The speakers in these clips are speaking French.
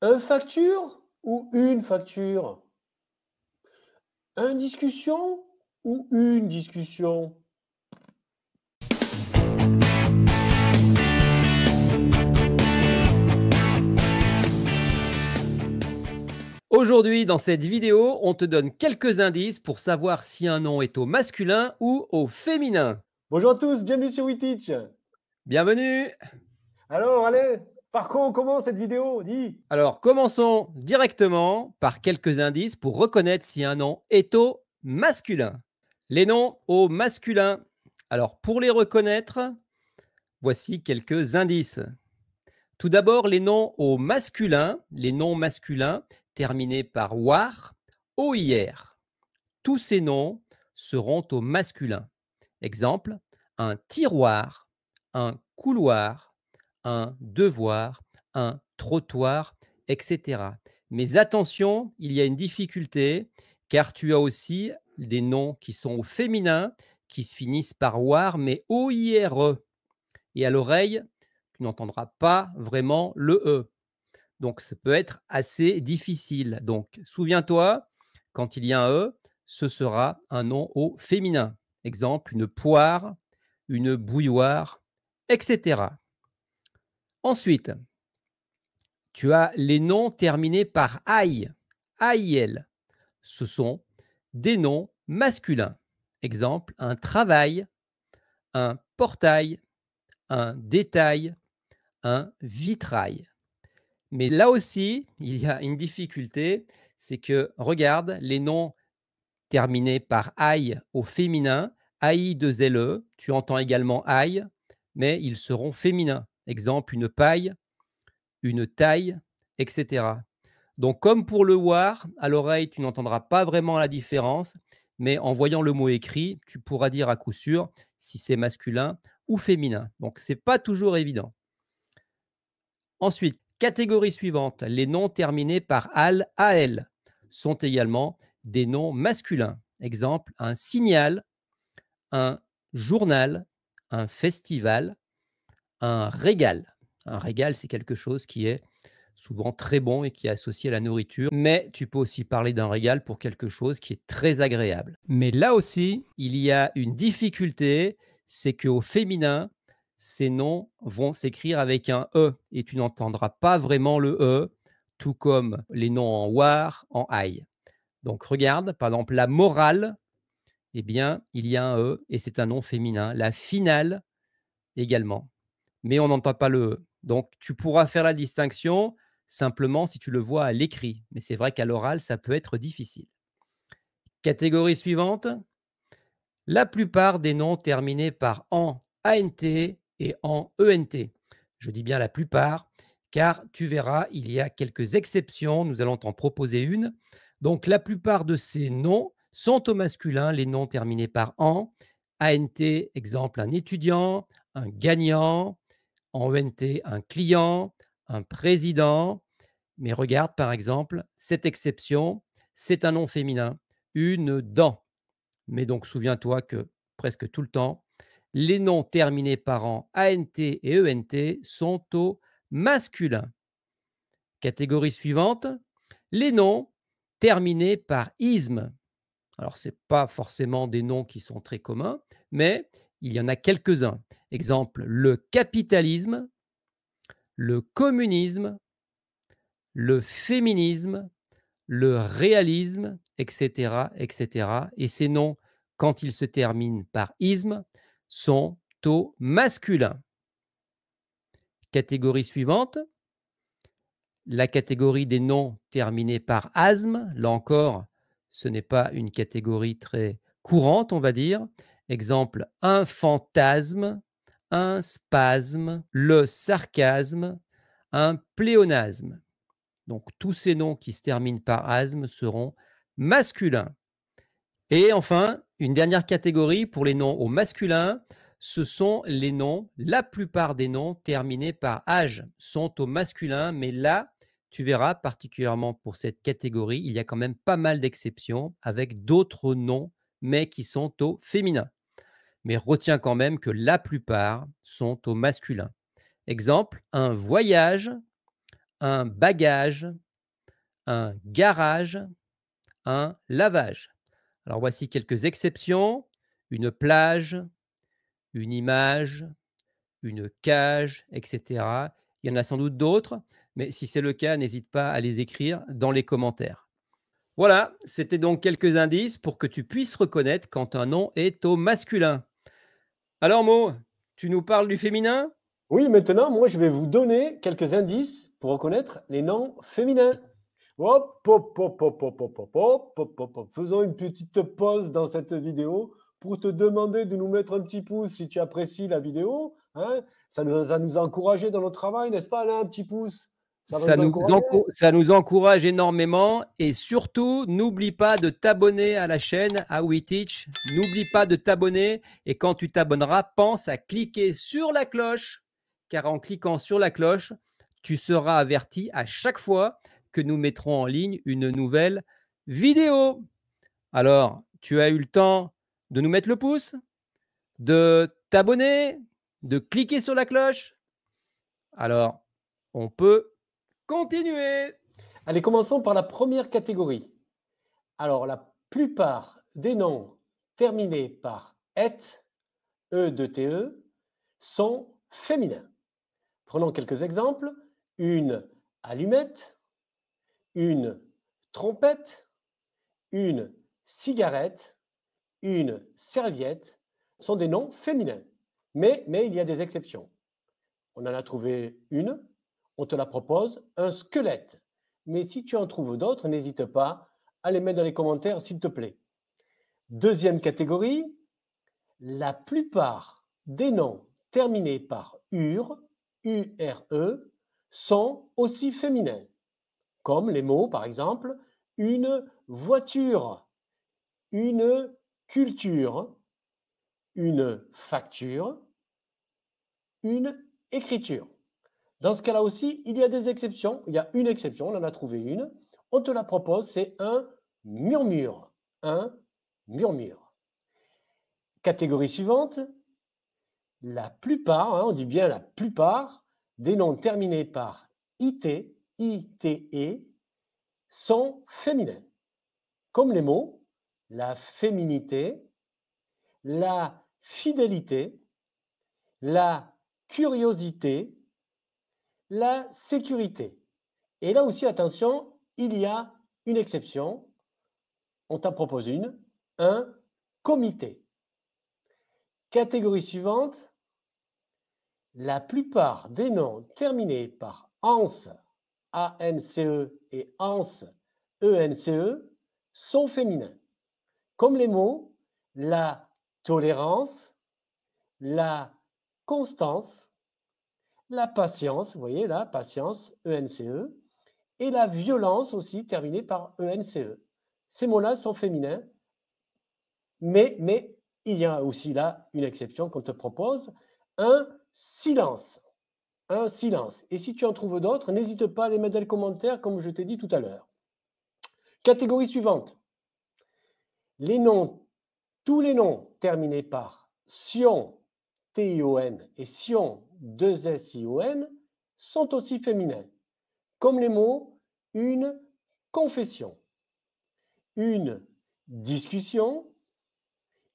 Un facture ou une facture? Un discussion ou une discussion? Aujourd'hui, dans cette vidéo, on te donne quelques indices pour savoir si un nom est au masculin ou au féminin. Bonjour à tous, bienvenue sur WeTeach. Bienvenue. Alors, allez, par quoi on commence cette vidéo? Dis. Alors, commençons directement par quelques indices pour reconnaître si un nom est au masculin. Les noms au masculin. Alors, pour les reconnaître, voici quelques indices. Tout d'abord, les noms au masculin, les noms masculins terminés par war, oir. Tous ces noms seront au masculin. Exemple, un tiroir, un couloir, un devoir, un trottoir, etc. Mais attention, il y a une difficulté car tu as aussi des noms qui sont au féminin qui se finissent par war mais O-I-R-E. Et à l'oreille, tu n'entendras pas vraiment le E. Donc, ça peut être assez difficile. Donc, souviens-toi, quand il y a un E, ce sera un nom au féminin. Exemple, une poire, une bouilloire, etc. Ensuite, tu as les noms terminés par aïe, AIL. Ce sont des noms masculins. Exemple, un travail, un portail, un détail, un vitrail. Mais là aussi, il y a une difficulté, c'est que regarde les noms terminés par aïe au féminin, AI 2 LE, tu entends également aïe, mais ils seront féminins. Exemple, une paille, une taille, etc. Donc, comme pour le war, à l'oreille, tu n'entendras pas vraiment la différence, mais en voyant le mot écrit, tu pourras dire à coup sûr si c'est masculin ou féminin. Donc, ce n'est pas toujours évident. Ensuite, catégorie suivante, les noms terminés par al, al sont également des noms masculins. Exemple, un signal, un journal, un festival, un régal. Un régal, c'est quelque chose qui est souvent très bon et qui est associé à la nourriture, mais tu peux aussi parler d'un régal pour quelque chose qui est très agréable. Mais là aussi, il y a une difficulté, c'est qu'au féminin, ces noms vont s'écrire avec un E et tu n'entendras pas vraiment le E, tout comme les noms en war, en aïe. Donc regarde, par exemple, la morale, eh bien, il y a un E et c'est un nom féminin. La finale également, mais on n'entend pas le E. Donc tu pourras faire la distinction simplement si tu le vois à l'écrit, mais c'est vrai qu'à l'oral, ça peut être difficile. Catégorie suivante, la plupart des noms terminés par en ANT et en ENT. Je dis bien la plupart, car tu verras, il y a quelques exceptions, nous allons t'en proposer une. Donc la plupart de ces noms sont au masculin, les noms terminés par en. ANT, exemple, un étudiant, un gagnant. En ENT, un client, un président. Mais regarde, par exemple, cette exception, c'est un nom féminin, une dent. Mais donc, souviens-toi que presque tout le temps, les noms terminés par en ANT et ENT sont au masculin. Catégorie suivante, les noms terminés par isme. Alors, ce n'est pas forcément des noms qui sont très communs, mais il y en a quelques-uns. Exemple, le capitalisme, le communisme, le féminisme, le réalisme, etc., etc. Et ces noms, quand ils se terminent par isme, sont au masculin. Catégorie suivante, la catégorie des noms terminés par asme. Là encore, ce n'est pas une catégorie très courante, on va dire. Exemple, un fantasme, un spasme, le sarcasme, un pléonasme. Donc, tous ces noms qui se terminent par asme seront masculins. Et enfin, une dernière catégorie pour les noms au masculin, ce sont les noms, la plupart des noms terminés par âge sont au masculin, mais là, tu verras, particulièrement pour cette catégorie, il y a quand même pas mal d'exceptions avec d'autres noms, mais qui sont au féminin. Mais retiens quand même que la plupart sont au masculin. Exemple, un voyage, un bagage, un garage, un lavage. Alors voici quelques exceptions, une plage, une image, une cage, et cetera. Il y en a sans doute d'autres, mais si c'est le cas, n'hésite pas à les écrire dans les commentaires. Voilà, c'était donc quelques indices pour que tu puisses reconnaître quand un nom est au masculin. Alors Mo, tu nous parles du féminin? Oui, maintenant, moi, je vais vous donner quelques indices pour reconnaître les noms féminins. Hop, hop, hop, hop, hop, hop, hop, hop, hop, hop, hop. Faisons une petite pause dans cette vidéo pour te demander de nous mettre un petit pouce si tu apprécies la vidéo. Hein. Ça nous a encouragé dans notre travail, n'est-ce pas, Alain, un petit pouce? Ça va nous encourager? Ça nous encourage énormément et surtout, n'oublie pas de t'abonner à la chaîne à WeTeach. N'oublie pas de t'abonner et quand tu t'abonneras, pense à cliquer sur la cloche car en cliquant sur la cloche, tu seras averti à chaque fois que nous mettrons en ligne une nouvelle vidéo. Alors, tu as eu le temps de nous mettre le pouce, de t'abonner, de cliquer sur la cloche. Alors, on peut continuer. Allez, commençons par la première catégorie. Alors, la plupart des noms terminés par et, e, sont féminins. Prenons quelques exemples. Une allumette, une trompette, une cigarette, une serviette sont des noms féminins. Mais il y a des exceptions. On en a trouvé une, on te la propose, un squelette. Mais si tu en trouves d'autres, n'hésite pas à les mettre dans les commentaires, s'il te plaît. Deuxième catégorie, la plupart des noms terminés par ure, ure, sont aussi féminins, comme les mots, par exemple, une voiture, une culture, une facture, une écriture. Dans ce cas-là aussi, il y a des exceptions. Il y a une exception, on en a trouvé une. On te la propose, c'est un murmure. Un murmure. Catégorie suivante, la plupart, on dit bien la plupart, des noms terminés par IT, ITE, sont féminins. Comme les mots, la féminité, la fidélité, la curiosité, la sécurité. Et là aussi, attention, il y a une exception. On t'en propose une, un comité. Catégorie suivante, la plupart des noms terminés par ANCE, A-N-C-E et ANCE, E-N-C-E, sont féminins. Comme les mots la tolérance, la constance, la patience, vous voyez là, patience, E-N-C-E, et la violence aussi, terminée par E-N-C-E. Ces mots-là sont féminins, mais il y a aussi là une exception qu'on te propose, un silence. Un silence. Et si tu en trouves d'autres, n'hésite pas à les mettre dans les commentaires, comme je t'ai dit tout à l'heure. Catégorie suivante. Les noms, tous les noms terminés par sion, T-I-O-N, et sion, 2-S-I-O-N, sont aussi féminins. Comme les mots une confession, une discussion,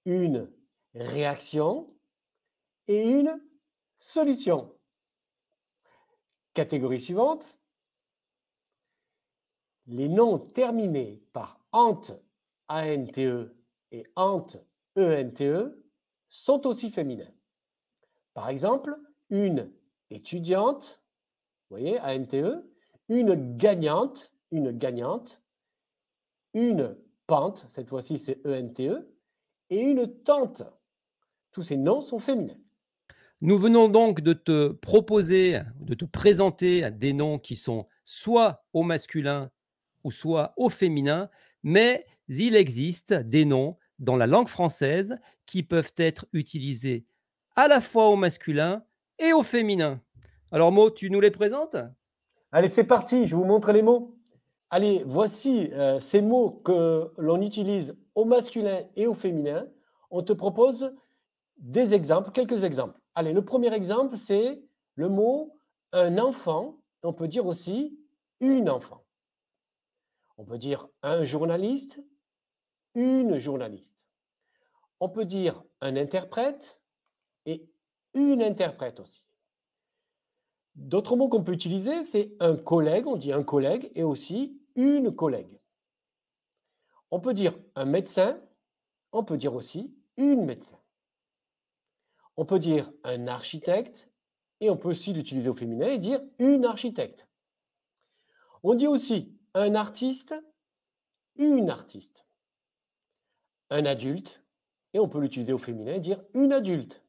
une réaction et une solution. Catégorie suivante. Les noms terminés par ante, A-N-T-E, et ante, E-N-T-E, sont aussi féminins. Par exemple, une étudiante, vous voyez, A-N-T-E, une gagnante, une pente, cette fois-ci c'est E-N-T-E, et une tante. Tous ces noms sont féminins. Nous venons donc de te proposer, de te présenter des noms qui sont soit au masculin ou soit au féminin, mais il existe des noms dans la langue française qui peuvent être utilisés à la fois au masculin et au féminin. Alors Mo, tu nous les présentes? Allez, c'est parti, je vous montre les mots. Allez, voici ces mots que l'on utilise au masculin et au féminin. On te propose des exemples, quelques exemples. Allez, le premier exemple, c'est le mot un enfant on peut dire aussi une enfant. On peut dire un journaliste, une journaliste. On peut dire un interprète et une interprète aussi. D'autres mots qu'on peut utiliser, c'est un collègue, on dit un collègue, et aussi une collègue. On peut dire un médecin, on peut dire aussi une médecin. On peut dire un architecte, et on peut aussi l'utiliser au féminin et dire une architecte. On dit aussi un artiste, une artiste. Un adulte, et on peut l'utiliser au féminin et dire une adulte.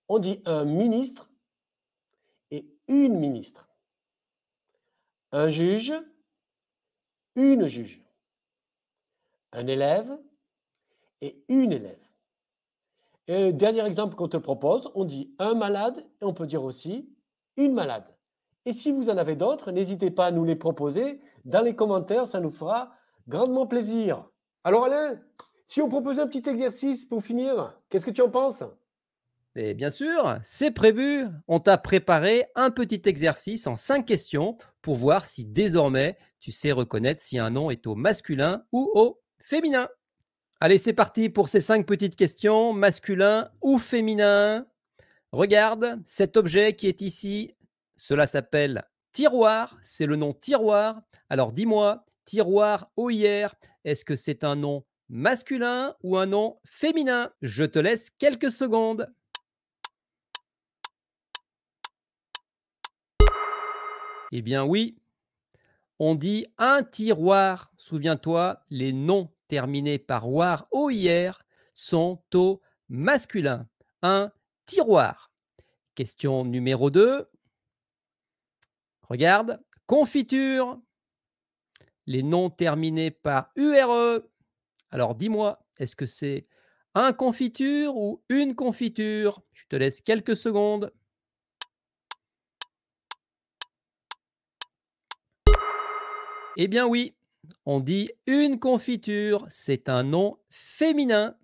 On dit un ministre et une ministre. Un juge, une juge. Un élève et une élève. Et dernier exemple qu'on te propose, on dit un malade et on peut dire aussi une malade. Et si vous en avez d'autres, n'hésitez pas à nous les proposer dans les commentaires, ça nous fera grandement plaisir. Alors Alain, si on proposait un petit exercice pour finir, qu'est-ce que tu en penses? Et bien sûr, c'est prévu. On t'a préparé un petit exercice en 5 questions pour voir si désormais tu sais reconnaître si un nom est au masculin ou au féminin. Allez, c'est parti pour ces 5 petites questions, masculin ou féminin. Regarde cet objet qui est ici. Cela s'appelle tiroir. C'est le nom tiroir. Alors dis-moi, tiroir OIR, est-ce que c'est un nom masculin ou un nom féminin? Je te laisse quelques secondes. Eh bien oui, on dit un tiroir. Souviens-toi, les noms terminés par war, OIR, sont au masculin. Un tiroir. Question numéro 2. Regarde, confiture. Les noms terminés par URE. Alors dis-moi, est-ce que c'est un confiture ou une confiture? Je te laisse quelques secondes. Eh bien oui, on dit une confiture. C'est un nom féminin.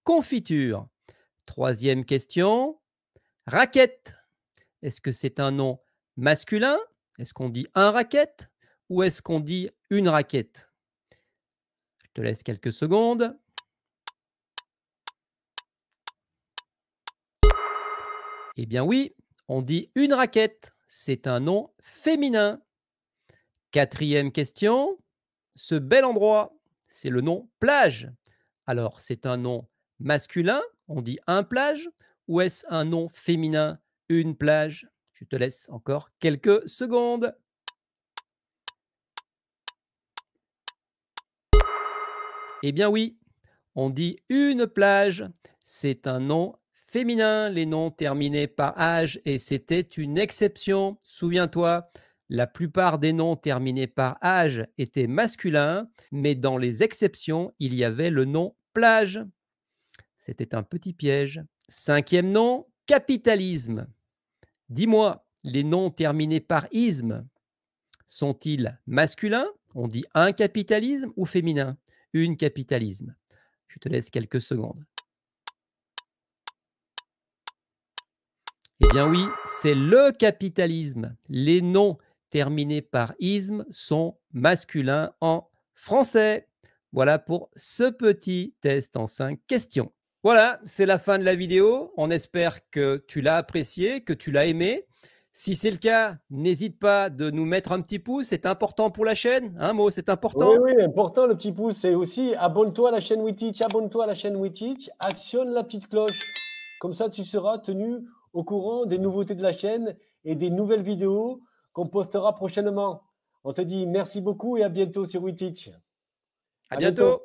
Confiture. Troisième question. Raquette. Est-ce que c'est un nom masculin? Est-ce qu'on dit un raquette ou est-ce qu'on dit une raquette? Je te laisse quelques secondes. Eh bien oui, on dit une raquette. C'est un nom féminin. Quatrième question. Ce bel endroit, c'est le nom plage. Alors, c'est un nom masculin, on dit un plage, ou est-ce un nom féminin, une plage? Je te laisse encore quelques secondes. Eh bien oui, on dit une plage. C'est un nom féminin, les noms terminés par âge, et c'était une exception. Souviens-toi, la plupart des noms terminés par âge étaient masculins, mais dans les exceptions, il y avait le nom plage. C'était un petit piège. Cinquième nom, capitalisme. Dis-moi, les noms terminés par isme sont-ils masculins? On dit un capitalisme ou féminin? Une capitalisme. Je te laisse quelques secondes. Eh bien oui, c'est le capitalisme. Les noms terminés par isme sont masculins en français. Voilà pour ce petit test en 5 questions. Voilà, c'est la fin de la vidéo. On espère que tu l'as apprécié, que tu l'as aimé. Si c'est le cas, n'hésite pas de nous mettre un petit pouce. C'est important pour la chaîne. Un mot, c'est Oui, important. oui, important le petit pouce. C'est aussi abonne-toi à la chaîne WeTeach, abonne-toi à la chaîne WeTeach, actionne la petite cloche. Comme ça, tu seras tenu au courant des nouveautés de la chaîne et des nouvelles vidéos qu'on postera prochainement. On te dit merci beaucoup et à bientôt sur WeTeach. À À bientôt. bientôt.